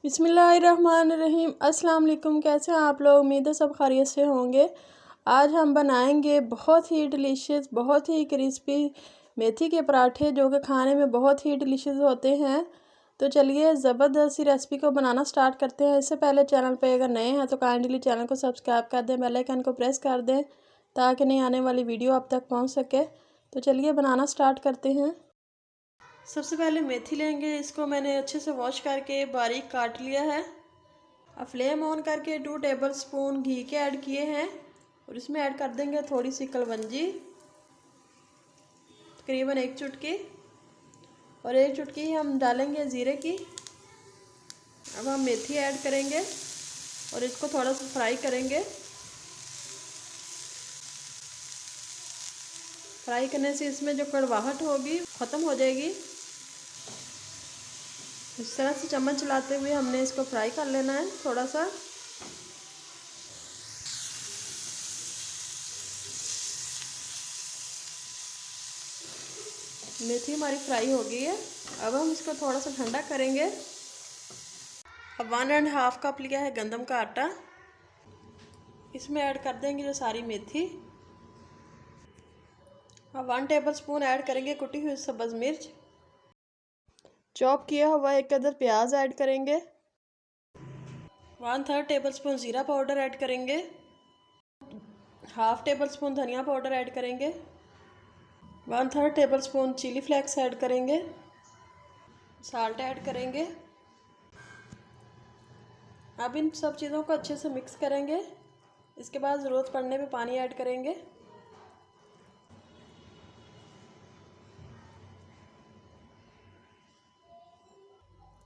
बिस्मिल्लाहिर्रहमानिर्रहीम। अस्सलाम वालेकुम। कैसे हैं आप लोग? उम्मीद है सब खैरियत से होंगे। आज हम बनाएंगे बहुत ही डिलीशियस, बहुत ही क्रिस्पी मेथी के पराठे, जो कि खाने में बहुत ही डिलीशियस होते हैं। तो चलिए ज़बरदस्त सी रेसिपी को बनाना स्टार्ट करते हैं। इससे पहले चैनल पे अगर नए हैं तो काइंडली चैनल को सब्सक्राइब कर दें, बेल आइकन को प्रेस कर दें ताकि नई आने वाली वीडियो आप तक पहुँच सके। तो चलिए बनाना स्टार्ट करते हैं। सबसे पहले मेथी लेंगे। इसको मैंने अच्छे से वॉश करके बारीक काट लिया है। अब फ्लेम ऑन करके 2 टेबलस्पून घी के ऐड किए हैं और इसमें ऐड कर देंगे थोड़ी सी कलवंजी, तकरीबन 1 चुटकी, और 1 चुटकी हम डालेंगे ज़ीरे की। अब हम मेथी ऐड करेंगे और इसको थोड़ा सा फ्राई करेंगे। फ्राई करने से इसमें जो कड़वाहट होगी ख़त्म हो जाएगी। इस तरह से चम्मच चलाते हुए हमने इसको फ्राई कर लेना है थोड़ा सा। मेथी हमारी फ्राई हो गई है। अब हम इसको थोड़ा सा ठंडा करेंगे। अब 1.5 कप लिया है गंदम का आटा, इसमें ऐड कर देंगे जो सारी मेथी। अब 1 टेबलस्पून ऐड करेंगे कुटी हुई सब्ज़ मिर्च। चॉप किया हुआ 1 अदर प्याज ऐड करेंगे। 1/3 टेबलस्पून ज़ीरा पाउडर ऐड करेंगे। 1/2 टेबलस्पून धनिया पाउडर ऐड करेंगे। 1/3 टेबलस्पून चिली फ्लेक्स ऐड करेंगे। साल्ट ऐड करेंगे। अब इन सब चीज़ों को अच्छे से मिक्स करेंगे। इसके बाद ज़रूरत पड़ने पे पानी ऐड करेंगे।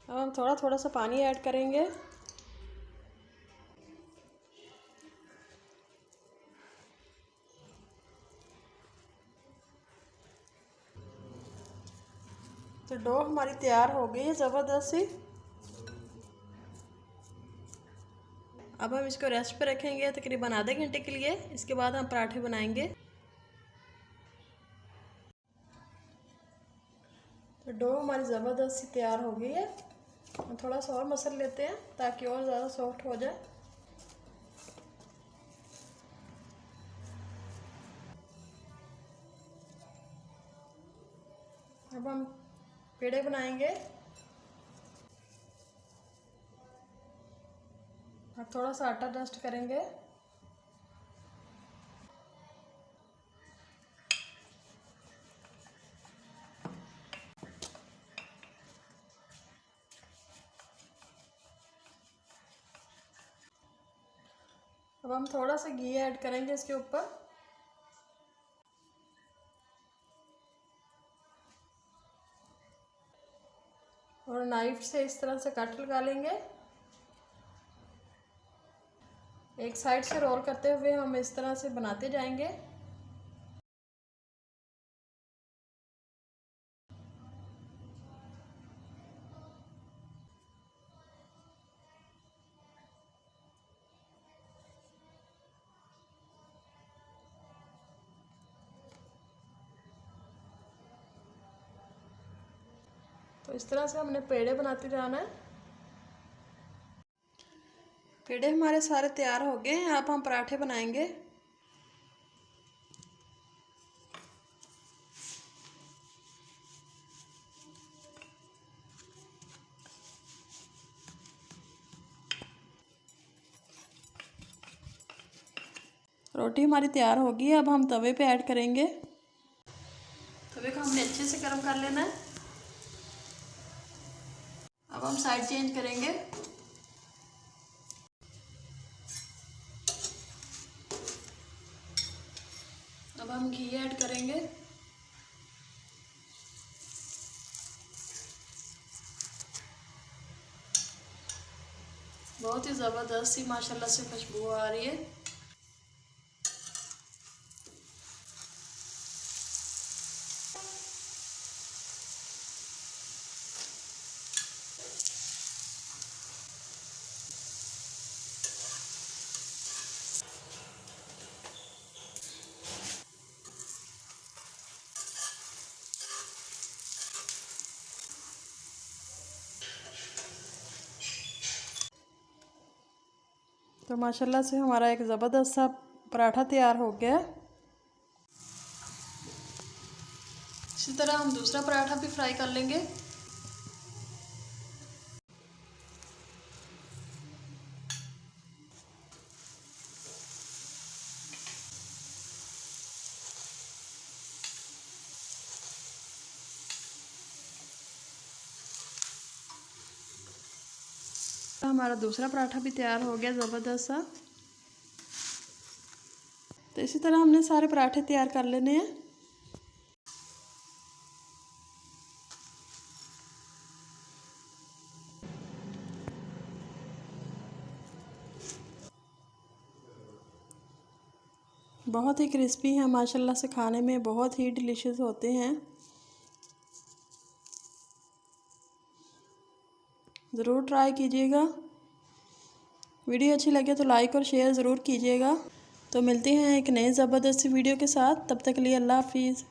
अब हम थोड़ा थोड़ा सा पानी ऐड करेंगे। तो डो हमारी तैयार हो गई है ज़बरदस्त सी। अब हम इसको रेस्ट पे रखेंगे तकरीबन आधे घंटे के लिए। इसके बाद हम पराठे बनाएंगे। तो डो हमारी ज़बरदस्त सी तैयार हो गई है। हम थोड़ा सा और मसल लेते हैं ताकि और ज़्यादा सॉफ्ट हो जाए। अब हम पेड़े बनाएंगे। अब थोड़ा सा आटा डस्ट करेंगे। अब हम थोड़ा सा घी ऐड करेंगे इसके ऊपर। और नाइफ से इस तरह से कट लगा लेंगे। एक साइड से रोल करते हुए हम इस तरह से बनाते जाएंगे। तो इस तरह से हमने पेड़े बनाते जाना है। पेड़े हमारे सारे तैयार हो गए हैं। अब हम पराठे बनाएंगे। रोटी हमारी तैयार होगी। अब हम तवे पे ऐड करेंगे। तवे को हमने अच्छे से गर्म कर लेना है। अब हम साइड चेंज करेंगे। अब हम घी ऐड करेंगे। बहुत ही ज़बरदस्त सी माशाल्लाह से खुशबू आ रही है। तो माशाल्लाह से हमारा एक ज़बरदस्त सा पराठा तैयार हो गया। इसी तरह हम दूसरा पराठा भी फ्राई कर लेंगे। हमारा दूसरा पराठा भी तैयार हो गया ज़बरदस्त सा। तो इसी तरह हमने सारे पराठे तैयार कर लेने हैं। बहुत ही क्रिस्पी हैं माशाल्लाह से, खाने में बहुत ही डिलीशियस होते हैं। ज़रूर ट्राई कीजिएगा। वीडियो अच्छी लगे तो लाइक और शेयर ज़रूर कीजिएगा। तो मिलते हैं एक नए ज़बरदस्त वीडियो के साथ। तब तक के लिए अल्लाह हाफिज़।